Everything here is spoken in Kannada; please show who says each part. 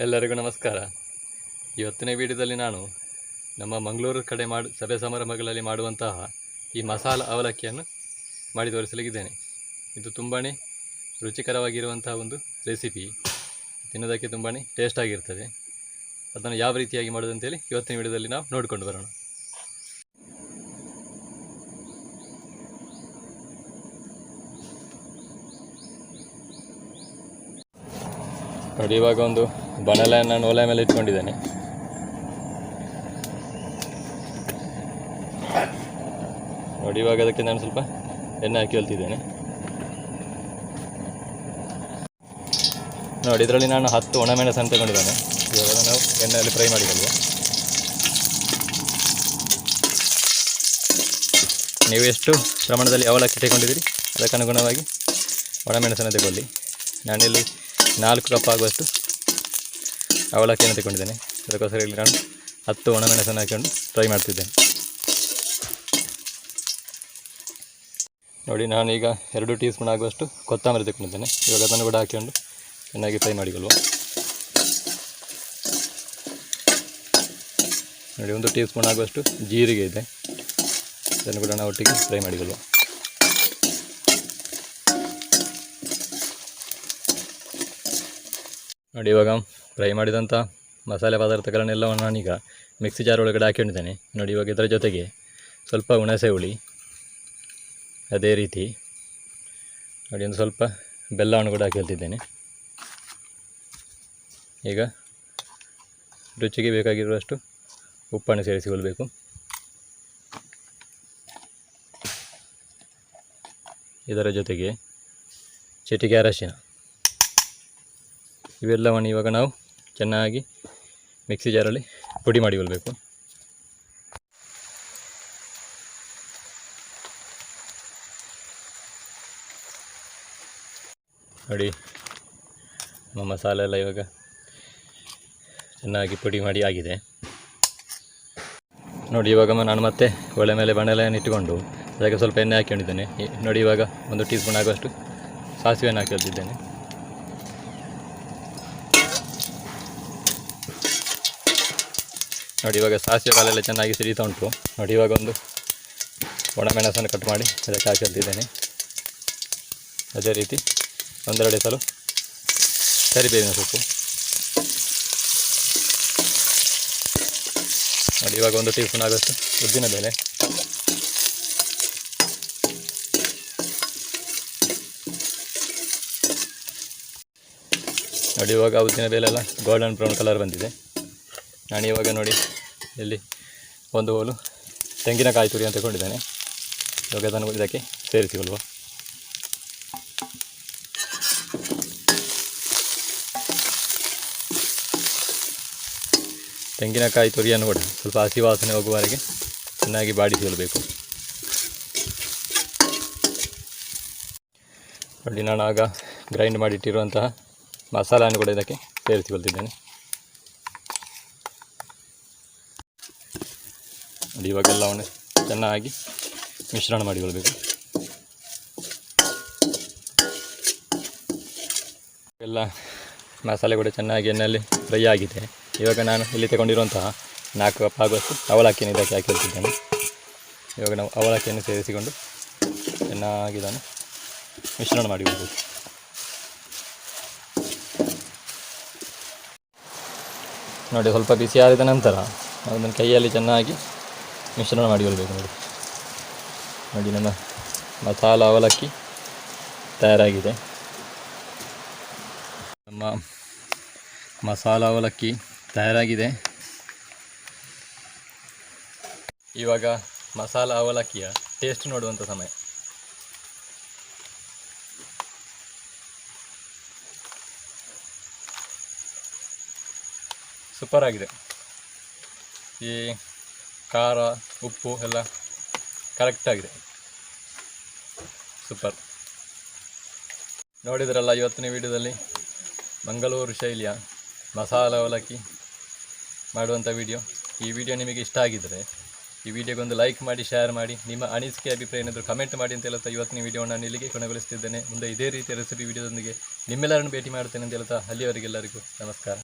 Speaker 1: ಎಲ್ಲರಿಗೂ ನಮಸ್ಕಾರ. ಇವತ್ತಿನ ವಿಡಿಯೋದಲ್ಲಿ ನಾನು ನಮ್ಮ ಮಂಗಳೂರು ಕಡೆ ಸಭೆ ಸಮಾರಂಭಗಳಲ್ಲಿ ಮಾಡುವಂತಹ ಈ ಮಸಾಲ ಅವಲಕ್ಕಿಯನ್ನು ಮಾಡಿ ತೋರಿಸಲಿದ್ದೇನೆ. ಇದು ತುಂಬಾ ರುಚಿಕರವಾಗಿರುವಂತಹ ಒಂದು ರೆಸಿಪಿ, ತಿನ್ನೋದಕ್ಕೆ ತುಂಬಾ ಟೇಸ್ಟ್ ಆಗಿರ್ತದೆ. ಅದನ್ನು ಯಾವ ರೀತಿಯಾಗಿ ಮಾಡೋದು ಅಂತೇಳಿ ಇವತ್ತಿನ ವಿಡಿಯೋದಲ್ಲಿ ನಾವು ನೋಡಿಕೊಂಡು ಬರೋಣ. ನೋಡಿ, ಇವಾಗ ಒಂದು ಬಾಣಲೆಯನ್ನು ನಾನು ಒಲೆ ಮೇಲೆ ಇಟ್ಕೊಂಡಿದ್ದೇನೆ. ನೋಡಿ, ಇವಾಗ ಅದಕ್ಕೆ ನಾನು ಸ್ವಲ್ಪ ಎಣ್ಣೆ ಹಾಕಿ ಹೊಲ್ತಿದ್ದೇನೆ. ನೋಡಿ, ಇದರಲ್ಲಿ ನಾನು 10 ಒಣಮೆಣಸನ್ನು ತಗೊಂಡಿದ್ದೇನೆ. ಇವಾಗ ನಾವು ಎಣ್ಣೆಯಲ್ಲಿ ಫ್ರೈ ಮಾಡಿಕೊಳ್ಳುವ. ನೀವು ಎಷ್ಟು ಪ್ರಮಾಣದಲ್ಲಿ ಅವಲಕ್ಕಿ ತಗೊಂಡಿದ್ದೀರಿ ಅದಕ್ಕೆ ಅನುಗುಣವಾಗಿ ಒಣಮೆಣಸನ್ನು ತಗೊಳ್ಳಿ. ನಾನಿಲ್ಲಿ 4 ಕಪ್ ಆಗುವಷ್ಟು ಅವಲಕ್ಕಿಯನ್ನು ತಗೊಂಡಿದ್ದೇನೆ. ಅದಕ್ಕೋಸ್ಕರ ಇಲ್ಲಿ ನಾನು 10 ಒಣಮೆಣಸನ್ನು ಹಾಕಿಕೊಂಡು ಫ್ರೈ ಮಾಡ್ತಿದ್ದೇನೆ. ನೋಡಿ, ನಾನೀಗ 2 ಟೀ ಸ್ಪೂನ್ ಆಗುವಷ್ಟು ಕೊತ್ತಂಬರಿ ತಗೊಂಡಿದ್ದೇನೆ. ಇವಾಗ ಅದನ್ನು ಕೂಡ ಹಾಕಿಕೊಂಡು ಚೆನ್ನಾಗಿ ಫ್ರೈ ಮಾಡಿಕೊಳ್ಳುವ. ನೋಡಿ, 1 ಟೀ ಸ್ಪೂನ್ ಆಗುವಷ್ಟು ಜೀರಿಗೆ ಇದೆ, ಅದನ್ನು ಕೂಡ ನಾವು ಒಟ್ಟಿಗೆ ಫ್ರೈ ಮಾಡಿಕೊಳ್ಳುವ. ನೋಡಿ, ಇವಾಗ ಫ್ರೈ ಮಾಡಿದಂಥ ಮಸಾಲೆ ಪದಾರ್ಥಗಳನ್ನೆಲ್ಲವನ್ನು ನಾನೀಗ ಮಿಕ್ಸಿ ಜಾರ್ ಒಳಗಡೆ ಹಾಕೊಂಡಿದ್ದೇನೆ. ನೋಡಿ, ಇವಾಗ ಇದರ ಜೊತೆಗೆ ಸ್ವಲ್ಪ ಹುಣಸೆ ಹುಳಿ, ಅದೇ ರೀತಿ ನೋಡಿ ಒಂದು ಸ್ವಲ್ಪ ಬೆಲ್ಲವನ್ನು ಕೂಡ ಹಾಕಿಳ್ತಿದ್ದೇನೆ. ಈಗ ರುಚಿಗೆ ಬೇಕಾಗಿರುವಷ್ಟು ಉಪ್ಪನ್ನು ಸೇರಿಸಿಕೊಳ್ಬೇಕು. ಇದರ ಜೊತೆಗೆ ಚಿಟಿಕೆ ಅರಶಿನ, ಇವೆಲ್ಲವನ್ನು ಇವಾಗ ನಾವು ಚೆನ್ನಾಗಿ ಮಿಕ್ಸಿ ಜಾರಲ್ಲಿ ಪುಡಿ ಮಾಡಿಕೊಳ್ಬೇಕು. ನೋಡಿ, ನಮ್ಮ ಮಸಾಲೆ ಎಲ್ಲ ಇವಾಗ ಚೆನ್ನಾಗಿ ಪುಡಿ ಮಾಡಿ ಆಗಿದೆ. ನೋಡಿ, ಇವಾಗ ನಾನು ಮತ್ತೆ ಒಲೆ ಮೇಲೆ ಬಾಣಲೆಯನ್ನು ಇಟ್ಟುಕೊಂಡು ಅದಕ್ಕೆ ಸ್ವಲ್ಪ ಎಣ್ಣೆ ಹಾಕಿಕೊಂಡಿದ್ದೇನೆ. ನೋಡಿ, ಇವಾಗ 1 ಟೀ ಸ್ಪೂನ್ ಆಗುವಷ್ಟು ಸಾಸಿವೆಯನ್ನು ಹಾಕಿಕೊಂಡಿದ್ದೇನೆ. ನೋಡಿ, ಇವಾಗ ಸಾಸಿವೆ ಕಾಲೆಲ್ಲ ಚೆನ್ನಾಗಿ ಸಿಡಿತಾ ಉಂಟು. ನೋಡಿ, ಇವಾಗ ಒಂದು ಒಣಮೆಣಸನ್ನು ಕಟ್ ಮಾಡಿ ಅದಕ್ಕೆ ಹಾಕಿದ್ದೇನೆ. ಅದೇ ರೀತಿ 1-2 ಸಲ ಕರಿಬೇವಿನ ಸೊಪ್ಪು. ನೋಡಿ, ಇವಾಗ 1 ಟೀ ಸ್ಪೂನ್ ಆಗುವಷ್ಟು ಉದ್ದಿನ ಬೇಳೆ. ನೋಡಿ, ಇವಾಗ ಉದ್ದಿನ ಬೇಳೆ ಎಲ್ಲ ಗೋಲ್ಡನ್ ಬ್ರೌನ್ ಕಲರ್ ಬಂದಿದೆ. ನಾನು ಇವಾಗ ನೋಡಿ ಇಲ್ಲಿ 1 ಹೋಲು ತೆಂಗಿನಕಾಯಿ ತುರಿ ಅಂತ ತಗೊಂಡಿದ್ದೇನೆ. ಇವಾಗ ಅದನ್ನು ಇದಕ್ಕೆ ಸೇರಿಸಿಕೊಳ್ಳುವ. ತೆಂಗಿನಕಾಯಿ ತುರಿಯನ್ನು ಕೂಡ ಸ್ವಲ್ಪ ಹಸಿ ವಾಸನೆ ಹೋಗುವವರೆಗೆ ಚೆನ್ನಾಗಿ ಬಾಡಿಸಿಕೊಳ್ಳಬೇಕು. ನೋಡಿ, ನಾನು ಆಗ ಗ್ರೈಂಡ್ ಮಾಡಿಟ್ಟಿರುವಂತಹ ಮಸಾಲೆಯನ್ನು ಕೂಡ ಇದಕ್ಕೆ ಸೇರಿಸಿಕೊಳ್ತಿದ್ದೇನೆ. ನೋಡಿ, ಇವಾಗೆಲ್ಲವನ್ನು ಚೆನ್ನಾಗಿ ಮಿಶ್ರಣ ಮಾಡಿಕೊಳ್ಬೇಕು. ಎಲ್ಲ ಮಸಾಲೆ ಕೂಡ ಚೆನ್ನಾಗಿ ಎಣ್ಣೆಯಲ್ಲಿ ಫ್ರೈ ಆಗಿದೆ. ಇವಾಗ ನಾನು ಇಲ್ಲಿ ತಗೊಂಡಿರುವಂತಹ 4 ಕಪ್ ಆಗುವಷ್ಟು ಅವಲಕ್ಕಿಯನ್ನು ಇದಕ್ಕೆ ಹಾಕಿಕೊಳ್ತಿದ್ದೇನೆ. ಇವಾಗ ನಾವು ಅವಲಕ್ಕಿಯನ್ನು ಸೇರಿಸಿಕೊಂಡು ಚೆನ್ನಾಗಿ ಇದನ್ನು ಮಿಶ್ರಣ ಮಾಡಿಕೊಳ್ಬೇಕು. ನೋಡಿ, ಸ್ವಲ್ಪ ಬಿಸಿ ಆರಿದ ನಂತರ ಅದನ್ನು ಕೈಯಲ್ಲಿ ಚೆನ್ನಾಗಿ ಮಿಶ್ರಣ ಮಾಡಿಕೊಳ್ಬೇಕು. ನೋಡಿ, ನಮ್ಮ ಮಸಾಲ ಅವಲಕ್ಕಿ ತಯಾರಾಗಿದೆ. ನಮ್ಮ ಮಸಾಲ ಅವಲಕ್ಕಿ ತಯಾರಾಗಿದೆ. ಇವಾಗ ಮಸಾಲ ಅವಲಕ್ಕಿಯ ಟೇಸ್ಟ್ ನೋಡುವಂಥ ಸಮಯ. ಸೂಪರ್ ಆಗಿದೆ. ಈ ಖಾರ ಉಪ್ಪು ಎಲ್ಲ ಕರೆಕ್ಟಾಗಿದೆ. ಸೂಪರ್. ನೋಡಿದ್ರಲ್ಲ ಇವತ್ತಿನ ವಿಡಿಯೋದಲ್ಲಿ ಮಂಗಳೂರು ಶೈಲಿಯ ಮಸಾಲ ಅವಲಕ್ಕಿ ಮಾಡುವಂಥ ವಿಡಿಯೋ. ಈ ವಿಡಿಯೋ ನಿಮಗೆ ಇಷ್ಟ ಆಗಿದ್ದರೆ ಈ ವಿಡಿಯೋಗೊಂದು ಲೈಕ್ ಮಾಡಿ, ಶೇರ್ ಮಾಡಿ, ನಿಮ್ಮ ಅನಿಸಿಕೆ ಅಭಿಪ್ರಾಯ ಏನಾದರೂ ಕಮೆಂಟ್ ಮಾಡಿ ಅಂತ ಹೇಳ್ತಾ ಇವತ್ತಿನ ವಿಡಿಯೋನ ನಾನು ಇಲ್ಲಿಗೆ ಕೊನೆಗೊಳಿಸ್ತಿದ್ದೇನೆ. ಮುಂದೆ ಇದೇ ರೀತಿಯ ರೆಸಿಪಿ ವಿಡಿಯೋದೊಂದಿಗೆ ನಿಮ್ಮೆಲ್ಲರನ್ನು ಭೇಟಿ ಮಾಡ್ತೇನೆ ಅಂತ ಹೇಳ್ತಾ ಅಲ್ಲಿಯವರೆಗೆಲ್ಲರಿಗೂ ನಮಸ್ಕಾರ.